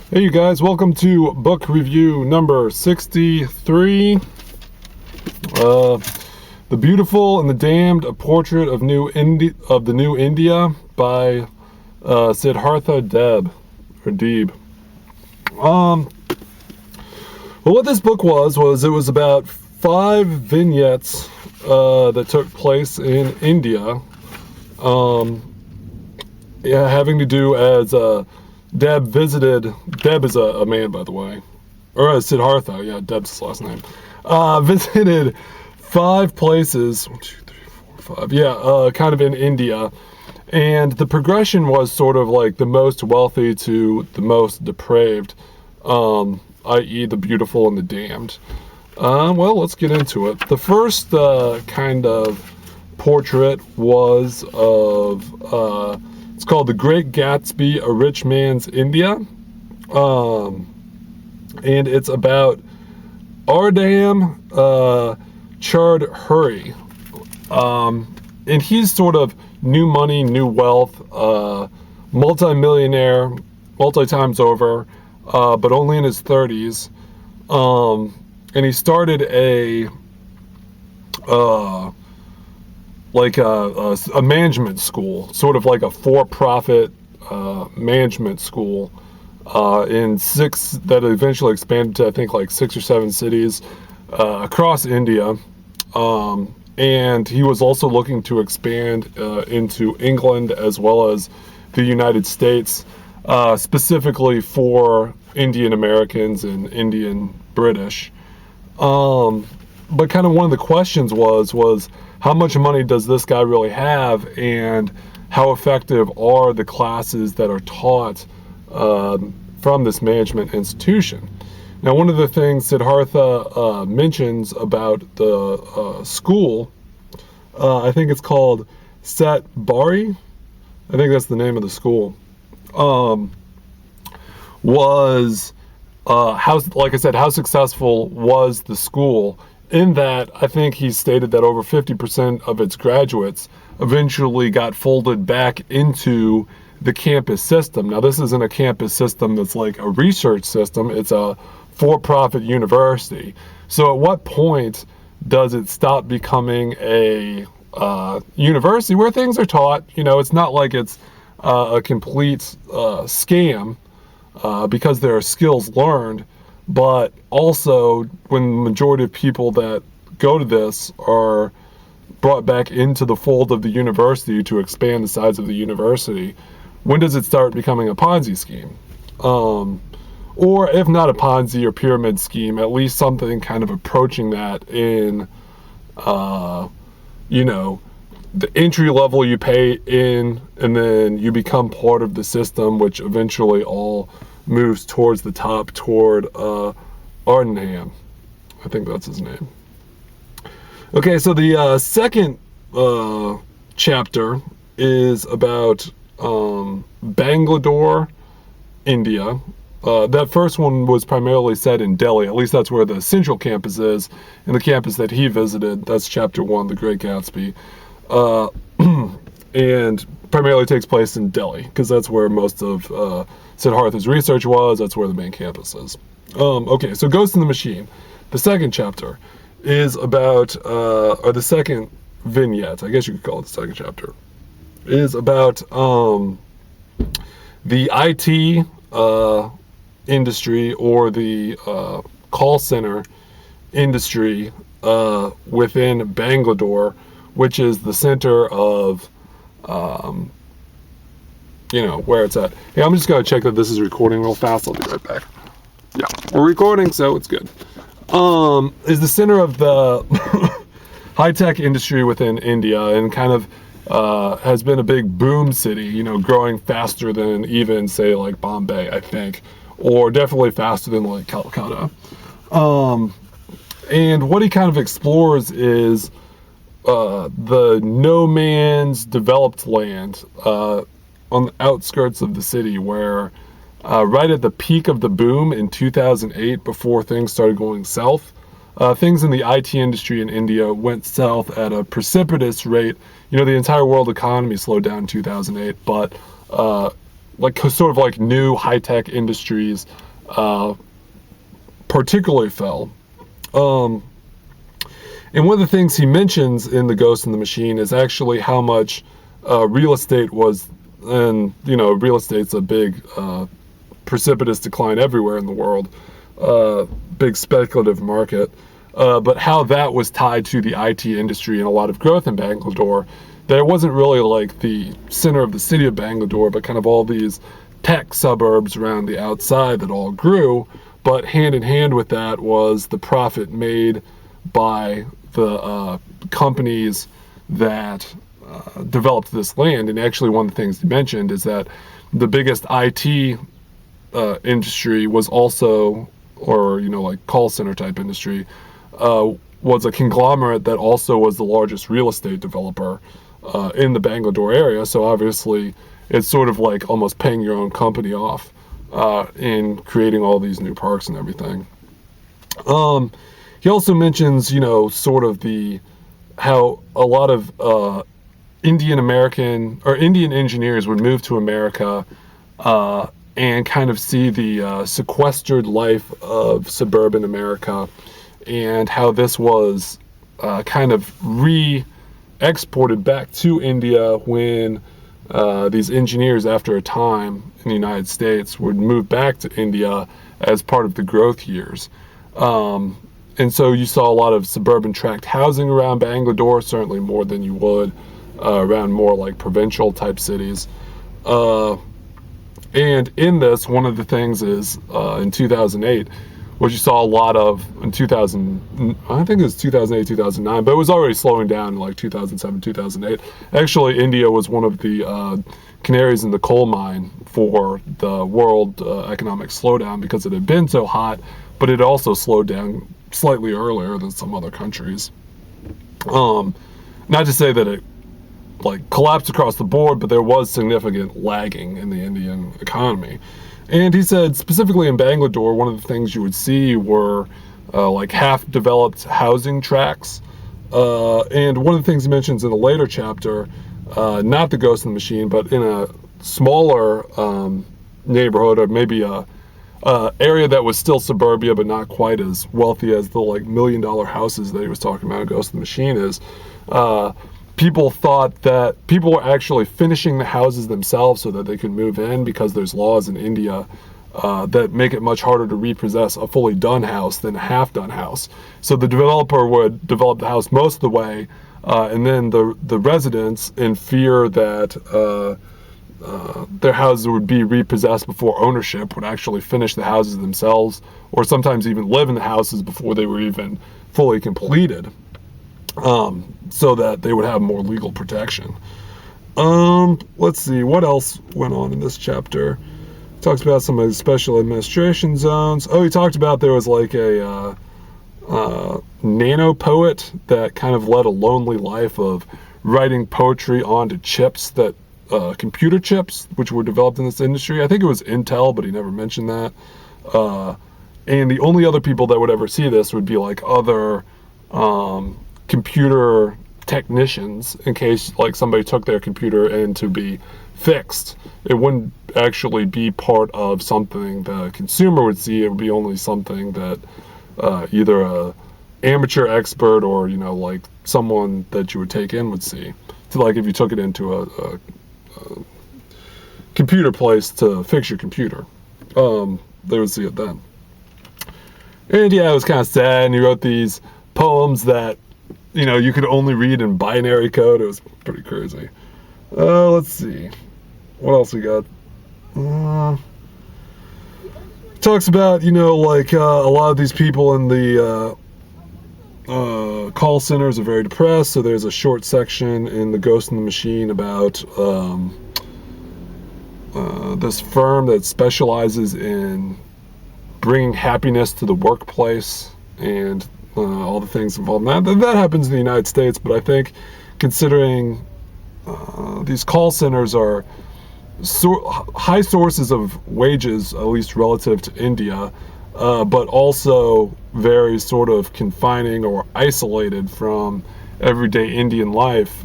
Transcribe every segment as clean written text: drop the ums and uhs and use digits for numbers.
Hey you guys, welcome to book review number 63. The Beautiful and the Damned, a portrait of the new India by Siddhartha Deeb. Well, what this book was it was about 5 vignettes that took place in India, having to do as Deb visited. Deb is a man, by the way, or Siddhartha. Yeah, Deb's his last name. Visited 5 places. 1, 2, 3, 4, 5. Yeah, kind of in India, and the progression was sort of like the most wealthy to the most depraved, i.e., the beautiful and the damned. Well, let's get into it. The first kind of portrait was of. It's called The Great Gatsby, A Rich Man's India. And it's about Ardam Chardhuri. And he's sort of new money, new wealth, multi-millionaire, multi-times over, but only in his 30s. And he started a management school, sort of like a for-profit management school in 6 that eventually expanded to I think like 6 or 7 cities across India. And he was also looking to expand into England as well as the United States, specifically for Indian Americans and Indian British. But kind of one of the questions was how much money does this guy really have, and how effective are the classes that are taught from this management institution? Now, one of the things Siddhartha mentions about the school, I think it's called Sat Bari, I think that's the name of the school, was like I said, how successful was the school? In that, I think he stated that over 50% of its graduates eventually got folded back into the campus system. Now, this isn't a campus system that's like a research system. It's a for-profit university. So at what point does it stop becoming a university where things are taught? You know, it's not like it's a complete scam because there are skills learned. But also, when the majority of people that go to this are brought back into the fold of the university to expand the size of the university, when does it start becoming a Ponzi scheme? Or if not a Ponzi or pyramid scheme, at least something kind of approaching that in, the entry level you pay in, and then you become part of the system, which eventually all moves towards the top, toward Ardenham. I think that's his name. Okay, so the second chapter is about Bangalore, India. That first one was primarily set in Delhi. At least that's where the central campus is, and the campus that he visited, that's chapter 1, The Great Gatsby. And primarily takes place in Delhi, because that's where most of Siddhartha's research was. That's where the main campus is. Okay, so Ghost in the Machine. The second chapter is about, or the second vignette, I guess you could call it the second chapter, is about the IT industry, or the call center industry within Bangalore, which is the center of where it's at. Hey, I'm just going to check that this is recording real fast. I'll be right back. Yeah, we're recording, so it's good. Is the center of the high-tech industry within India, and kind of has been a big boom city, growing faster than even, say, like Bombay, I think, or definitely faster than like Calcutta. And what he kind of explores is the no man's developed land on the outskirts of the city, where right at the peak of the boom in 2008, before things started going south, things in the IT industry in India went south at a precipitous rate. The entire world economy slowed down in 2008, but like sort of like new high-tech industries particularly fell. And one of the things he mentions in The Ghost in the Machine is actually how much real estate was, and real estate's a big precipitous decline everywhere in the world, big speculative market, but how that was tied to the IT industry and a lot of growth in Bangalore. That it wasn't really like the center of the city of Bangalore, but kind of all these tech suburbs around the outside that all grew. But hand in hand with that was the profit made by the companies that developed this land. And actually, one of the things he mentioned is that the biggest IT industry was also, or like call center type industry, was a conglomerate that also was the largest real estate developer in the Bangalore area. So obviously, it's sort of like almost paying your own company off in creating all these new parks and everything. He also mentions, sort of how a lot of Indian engineers would move to America and kind of see the sequestered life of suburban America, and how this was kind of re-exported back to India when these engineers, after a time in the United States, would move back to India as part of the growth years. And so you saw a lot of suburban tract housing around Bangalore, certainly more than you would around more like provincial type cities. And in this, one of the things is in 2008, which you saw a lot of in 2000, I think it was 2008, 2009, but it was already slowing down in like 2007, 2008. Actually, India was one of the canaries in the coal mine for the world economic slowdown because it had been so hot, but it also slowed down slightly earlier than some other countries. Not to say that it like collapsed across the board, but there was significant lagging in the Indian economy. And he said specifically in Bangalore, one of the things you would see were like half-developed housing tracts. And one of the things he mentions in a later chapter, not The Ghost in the Machine, but in a smaller neighborhood, or maybe a area that was still suburbia but not quite as wealthy as the like $1 million houses that he was talking about in Ghost in the Machine, is people thought that people were actually finishing the houses themselves so that they could move in, because there's laws in India that make it much harder to repossess a fully done house than a half-done house. So the developer would develop the house most of the way, and then the residents, in fear that their houses would be repossessed before ownership, would actually finish the houses themselves, or sometimes even live in the houses before they were even fully completed, so that they would have more legal protection. Let's see, what else went on in this chapter? He talks about some of the special administration zones. Oh, he talked about there was like a nano poet that kind of led a lonely life of writing poetry onto chips, that computer chips, which were developed in this industry. I think it was Intel, but he never mentioned that. And the only other people that would ever see this would be like other computer technicians, in case like somebody took their computer in to be fixed. It wouldn't actually be part of something the consumer would see. It would be only something that either a amateur expert or like someone that you would take in would see. So like if you took it into a computer place to fix your computer, they would see it then. And yeah, it was kind of sad, and he wrote these poems that you could only read in binary code. It was pretty crazy. Let's see. What else we got? Talks about, like a lot of these people in the call centers are very depressed. So there's a short section in The Ghost in the Machine about this firm that specializes in bringing happiness to the workplace, and all the things involved in that. That happens in the United States, but I think considering these call centers are high sources of wages, at least relative to India, but also very sort of confining or isolated from everyday Indian life,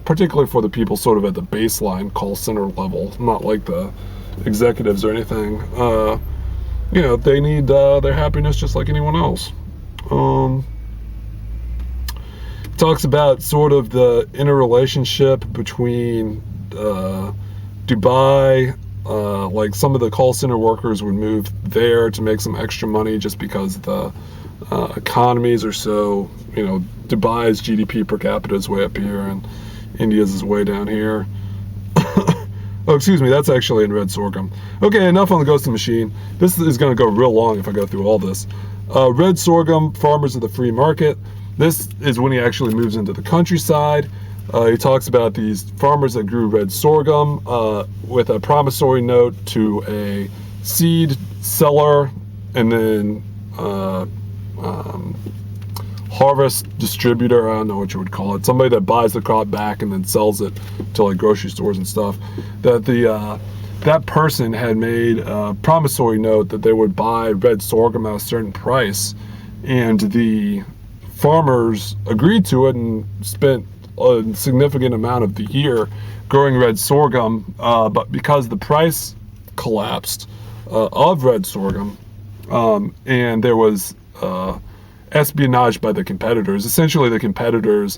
particularly for the people sort of at the baseline call center level, not like the executives or anything. They need their happiness just like anyone else. Talks about sort of the interrelationship between Dubai. Like some of the call center workers would move there to make some extra money just because the economies are so, Dubai's GDP per capita is way up here and India's is way down here. Oh, excuse me, that's actually in red sorghum. Okay, enough on the ghosting machine. This is going to go real long if I go through all this. Red sorghum, farmers of the free market. This is when he actually moves into the countryside. He talks about these farmers that grew red sorghum with a promissory note to a seed seller and then harvest distributor. I don't know what you would call it. Somebody that buys the crop back and then sells it to like grocery stores and stuff. That person had made a promissory note that they would buy red sorghum at a certain price, and the farmers agreed to it and spent a significant amount of the year growing red sorghum, but because the price collapsed of red sorghum, and there was espionage by the competitors. Essentially, the competitors,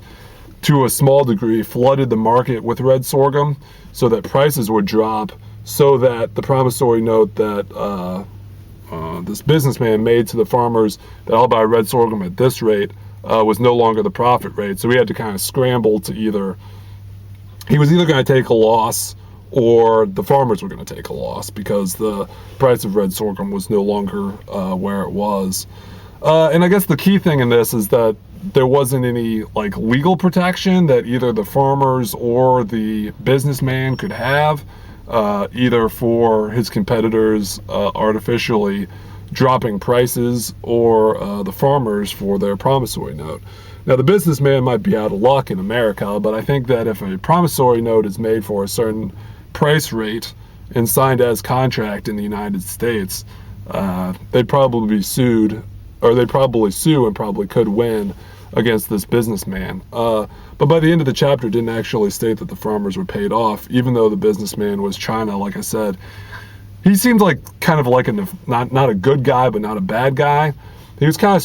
to a small degree, flooded the market with red sorghum so that prices would drop, so that the promissory note that this businessman made to the farmers that I'll buy red sorghum at this rate was no longer the profit rate. So we had to kind of scramble to he was either going to take a loss or the farmers were going to take a loss because the price of red sorghum was no longer where it was. And I guess the key thing in this is that there wasn't any like legal protection that either the farmers or the businessman could have, either for his competitors artificially dropping prices or the farmers for their promissory note. Now, the businessman might be out of luck in America, but I think that if a promissory note is made for a certain price rate and signed as contract in the United States, they'd probably be sued, or they'd probably sue and probably could win against this businessman. But by the end of the chapter, it didn't actually state that the farmers were paid off, even though the businessman was trying to, like I said, he seemed like kind of like not a good guy, but not a bad guy. He was kind of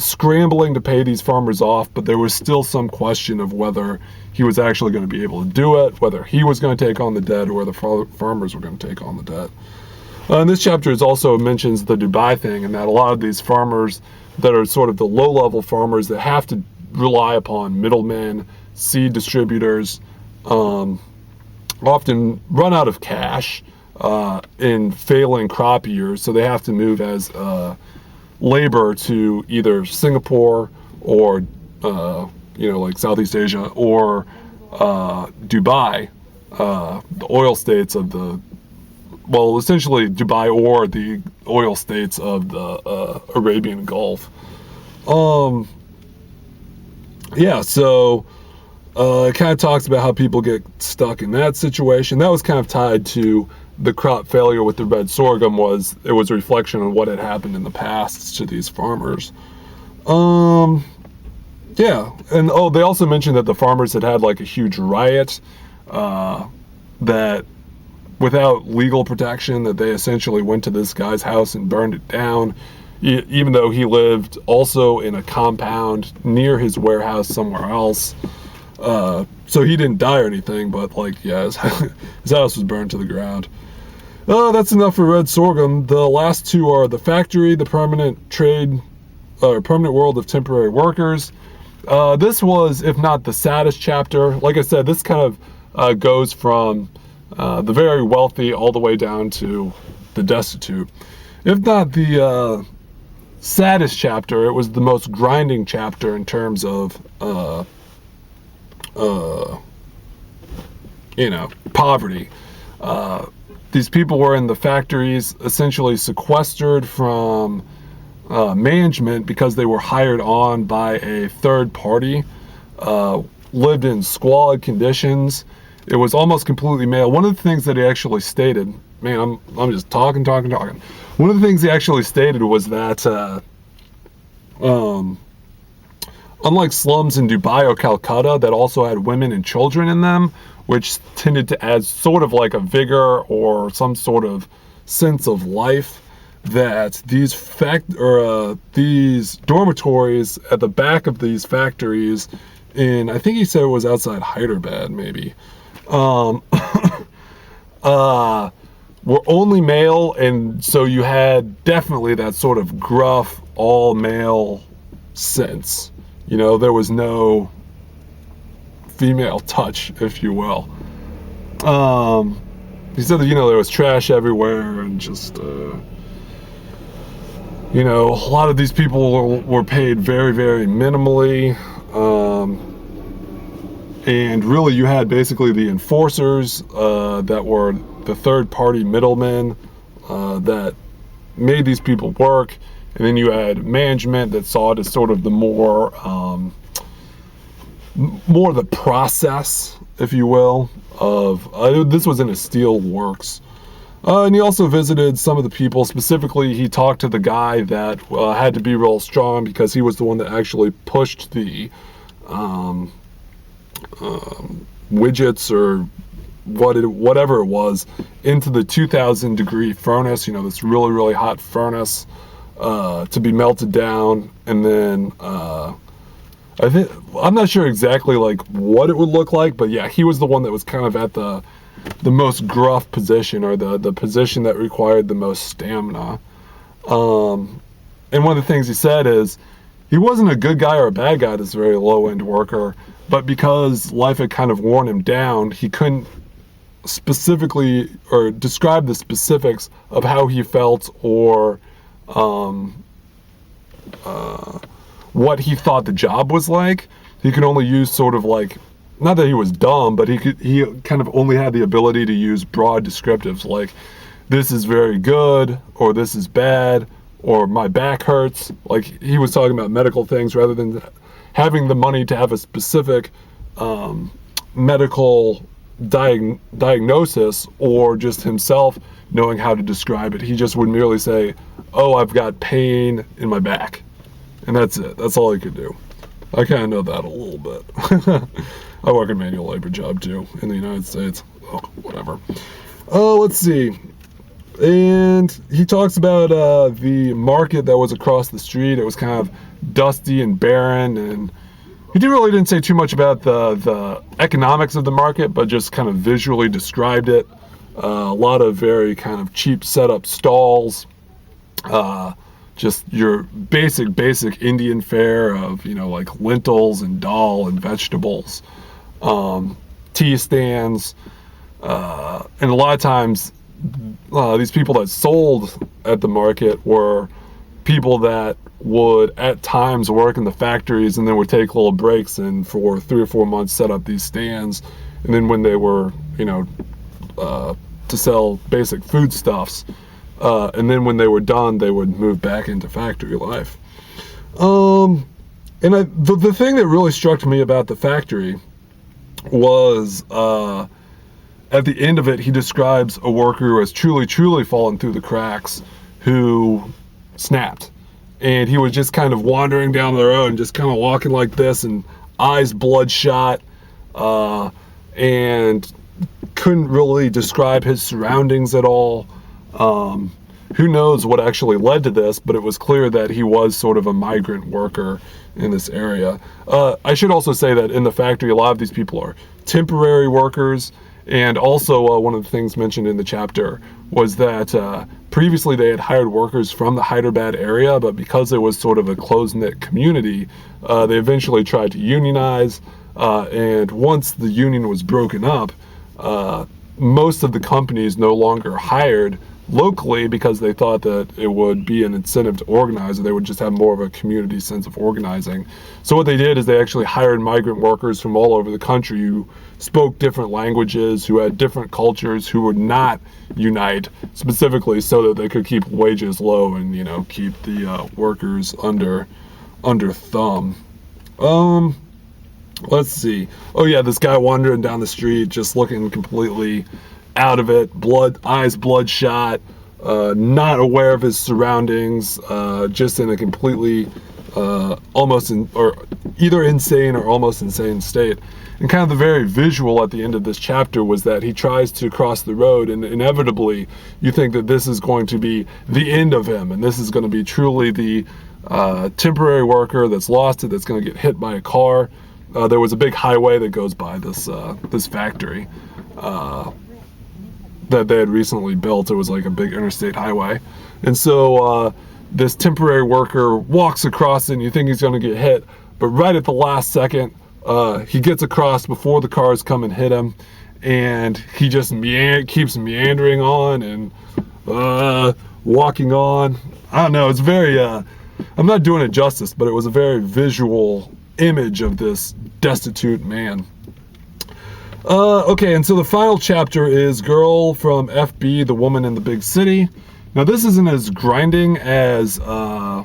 scrambling to pay these farmers off, but there was still some question of whether he was actually going to be able to do it, whether he was going to take on the debt, or whether farmers were going to take on the debt. And this chapter also mentions the Dubai thing, and that a lot of these farmers that are sort of the low-level farmers that have to rely upon middlemen, seed distributors, often run out of cash in failing crop years, so they have to move as labor to either Singapore or like Southeast Asia or Dubai, the oil states of essentially Dubai or the oil states of the Arabian Gulf. So it kind of talks about how people get stuck in that situation. That was kind of tied to the crop failure with the red sorghum. It was a reflection on what had happened in the past to these farmers. And they also mentioned that the farmers had like a huge riot, that without legal protection, that they essentially went to this guy's house and burned it down, even though he lived also in a compound near his warehouse somewhere else. So he didn't die or anything, but his house was burned to the ground. That's enough for red sorghum. The last two are the factory, the permanent world of temporary workers. This was, if not the saddest chapter. Like I said, this kind of goes from the very wealthy all the way down to the destitute. If not the saddest chapter, it was the most grinding chapter in terms of poverty. These people were in the factories, essentially sequestered from management because they were hired on by a third party, lived in squalid conditions. It was almost completely male. One of the things that he actually stated, man, I'm just talking. One of the things he actually stated was that unlike slums in Dubai or Calcutta that also had women and children in them, which tended to add sort of like a vigor or some sort of sense of life that these dormitories at the back of these factories in, I think he said it was outside Hyderabad, maybe, were only male, and so you had definitely that sort of gruff, all-male sense. You know, there was no female touch, if you will. He said that, you know, there was trash everywhere, and just, you know, a lot of these people were paid very, very minimally. And really you had basically the enforcers that were the third-party middlemen that made these people work, and then you had management that saw it as sort of the more the process, if you will, of this was in a steel works. And he also visited some of the people. Specifically, he talked to the guy that had to be real strong because he was the one that actually pushed the widgets or whatever it was into the 2,000 degree furnace, you know, this really, really hot furnace to be melted down. And then I'm not sure exactly like what it would look like, but yeah, he was the one that was kind of at the most gruff position, or the position that required the most stamina. And one of the things he said is he wasn't a good guy or a bad guy, this very low-end worker, but because life had kind of worn him down, he couldn't specifically or describe the specifics of how he felt or what he thought the job was like. He could only use sort of like, not that he was dumb, but he kind of only had the ability to use broad descriptives like, this is very good, or this is bad, or my back hurts. Like, he was talking about medical things rather than having the money to have a specific medical diagnosis, or just himself knowing how to describe it. He just would merely say, oh, I've got pain in my back. And that's it. That's all he could do. I kind of know that a little bit. I work a manual labor job too in the United States. Oh, whatever. Let's see. And he talks about the market that was across the street. It was kind of dusty and barren, and he didn't say too much about the economics of the market, but just kind of visually described it. A lot of very kind of cheap setup stalls. Just your basic Indian fare of, you know, like lentils and dal and vegetables. Tea stands. And a lot of times, these people that sold at the market were people that would at times work in the factories and then would take little breaks and for 3 or 4 months set up these stands. And then when they were, you know, to sell basic foodstuffs, and then when they were done, they would move back into factory life. And the thing that really struck me about the factory was, at the end of it, he describes a worker who has truly fallen through the cracks, who snapped. And he was just kind of wandering down the road and just kind of walking like this, and eyes bloodshot, and couldn't really describe his surroundings at all. Who knows what actually led to this, but it was clear that he was sort of a migrant worker in this area. I should also say that in the factory, a lot of these people are temporary workers. And also, one of the things mentioned in the chapter was that previously they had hired workers from the Hyderabad area, but because it was sort of a close-knit community, they eventually tried to unionize. And once the union was broken up, most of the companies no longer hired locally because they thought that it would be an incentive to organize, and they would just have more of a community sense of organizing. So what they did is they actually hired migrant workers from all over the country who spoke different languages, who had different cultures, who would not unite, specifically so that they could keep wages low and, you know, keep the workers under thumb. Let's see. Oh yeah, this guy wandering down the street, just looking completely out of it, eyes bloodshot, not aware of his surroundings, just in a completely almost or either insane or almost insane state. And kind of the very visual at the end of this chapter was that he tries to cross the road, and inevitably you think that this is going to be the end of him, and this is going to be truly the temporary worker that's lost it, that's going to get hit by a car. There was a big highway that goes by this factory that they had recently built. It was like a big interstate highway. And so this temporary worker walks across it, and you think he's going to get hit, but right at the last second, he gets across before the cars come and hit him, and he just keeps meandering on and walking on. I don't know, it's very, I'm not doing it justice, but it was a very visual image of this destitute man. Okay, and so the final chapter is Girl from FB, the Woman in the Big City. Now this isn't as grinding as the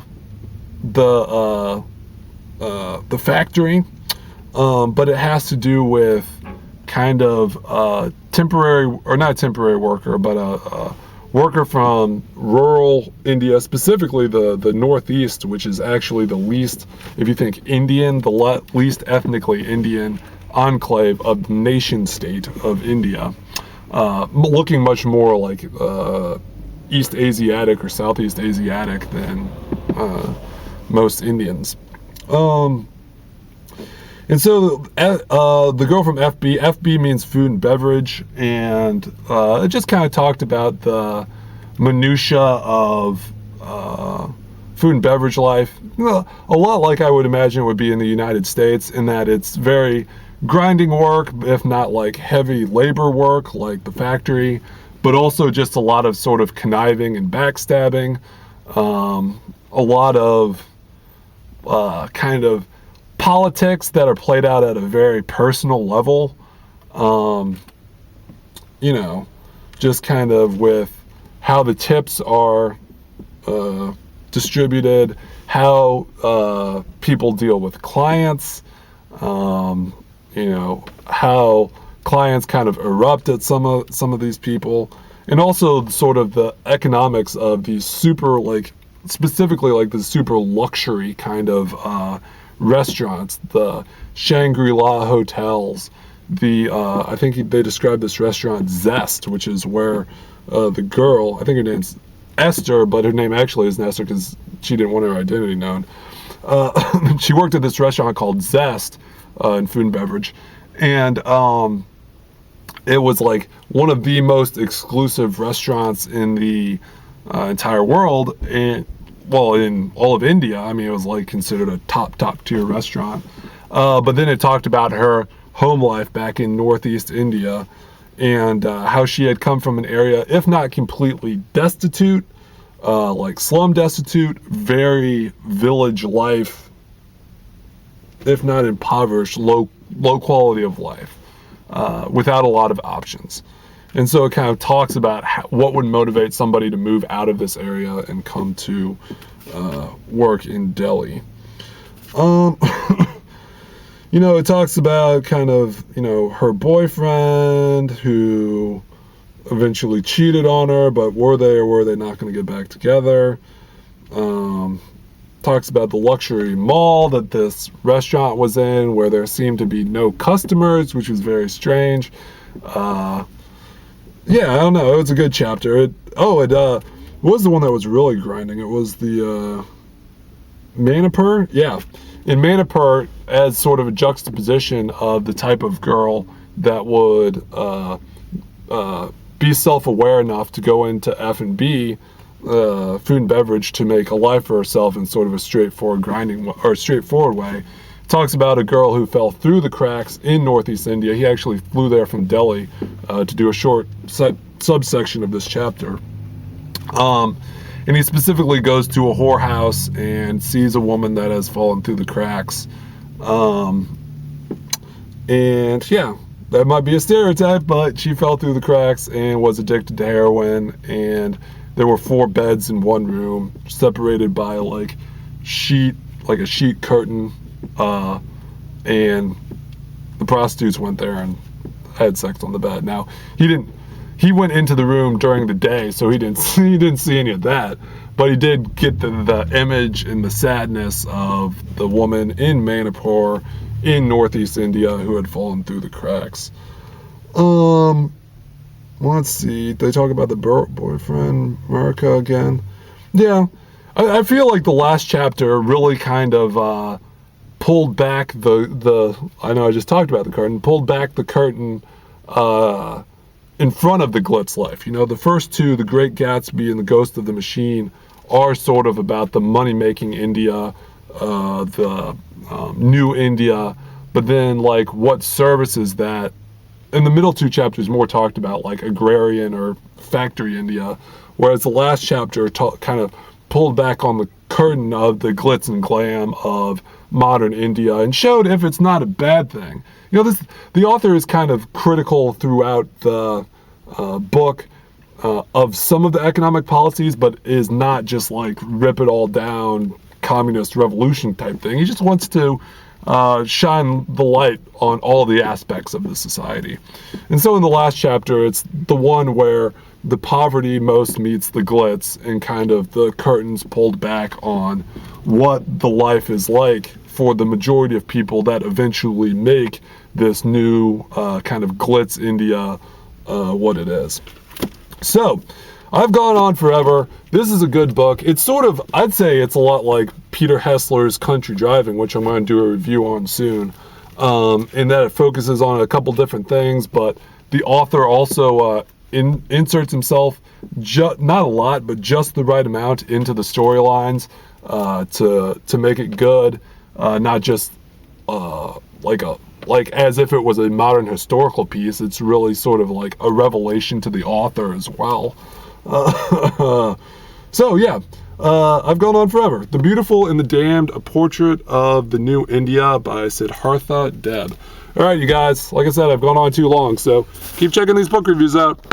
factory, but it has to do with kind of temporary, or not temporary worker, but a worker from rural India, specifically the Northeast, which is actually the least, if you think Indian, the least ethnically Indian enclave of the nation state of India, looking much more like East Asiatic or Southeast Asiatic than most Indians. And so the girl from FB means food and beverage, and it just kind of talked about the minutia of food and beverage life, a lot like I would imagine it would be in the United States, in that it's very grinding work, if not like heavy labor work like the factory, but also just a lot of sort of conniving and backstabbing, a lot of kind of politics that are played out at a very personal level, you know, just kind of with how the tips are distributed, how people deal with clients, you know, how clients kind of erupt at some of these people, and also sort of the economics of these super, like, specifically like the super luxury kind of restaurants, the Shangri-La hotels, I think they described this restaurant Zest, which is where the girl, I think her name's Esther, but her name actually isn't Esther because she didn't want her identity known. She worked at this restaurant called Zest in food and beverage, and it was like one of the most exclusive restaurants in the entire world, and well, in all of India. I mean, it was like considered a top tier restaurant. But then it talked about her home life back in Northeast India, and how she had come from an area, if not completely destitute, like slum destitute, very village life, if not impoverished, low quality of life, without a lot of options. And so it kind of talks about what would motivate somebody to move out of this area and come to work in Delhi. You know, it talks about kind of, you know, her boyfriend who eventually cheated on her, but were they or were they not going to get back together? Talks about the luxury mall that this restaurant was in, where there seemed to be no customers, which was very strange. Yeah, I don't know. It was a good chapter. It was the one that was really grinding. It was the Manipur. Yeah, in Manipur, as sort of a juxtaposition of the type of girl that would be self-aware enough to go into F&B, food and beverage, to make a life for herself in sort of a straightforward way. Talks about a girl who fell through the cracks in Northeast India. He actually flew there from Delhi to do a short subsection of this chapter. And he specifically goes to a whorehouse and sees a woman that has fallen through the cracks. And yeah, that might be a stereotype, but she fell through the cracks and was addicted to heroin. And there were 4 beds in one room, separated by like a sheet curtain. And the prostitutes went there and had sex on the bed. Now, he he went into the room during the day, so he didn't see any of that. But he did get the image and the sadness of the woman in Manipur in northeast India who had fallen through the cracks. Let's see. They talk about the boyfriend, America again. Yeah, I feel like the last chapter really kind of pulled back the. I know I just talked about the curtain. Pulled back the curtain in front of the Glitz life. You know, the first two, The Great Gatsby and The Ghost of the Machine, are sort of about the money-making India, the new India, but then like what services that. In the middle two chapters more talked about like agrarian or factory India, whereas the last chapter kind of pulled back on the curtain of the glitz and glam of modern India and showed if it's not a bad thing. You know, the author is kind of critical throughout the book of some of the economic policies, but is not just like rip it all down, communist revolution type thing. He just wants to shine the light on all the aspects of the society. And so in the last chapter, it's the one where the poverty most meets the glitz and kind of the curtains pulled back on what the life is like for the majority of people that eventually make this new kind of glitz India what it is. So I've gone on forever. This is a good book. It's sort of, I'd say it's a lot like Peter Hessler's Country Driving, which I'm going to do a review on soon, in that it focuses on a couple different things, but the author also inserts himself, not a lot, but just the right amount into the storylines to make it good, not just like as if it was a modern historical piece. It's really sort of like a revelation to the author as well. So yeah, I've gone on forever. The Beautiful and the Damned, A Portrait of the New India by Siddhartha Deb. All right, you guys, like I said, I've gone on too long, so keep checking these book reviews out.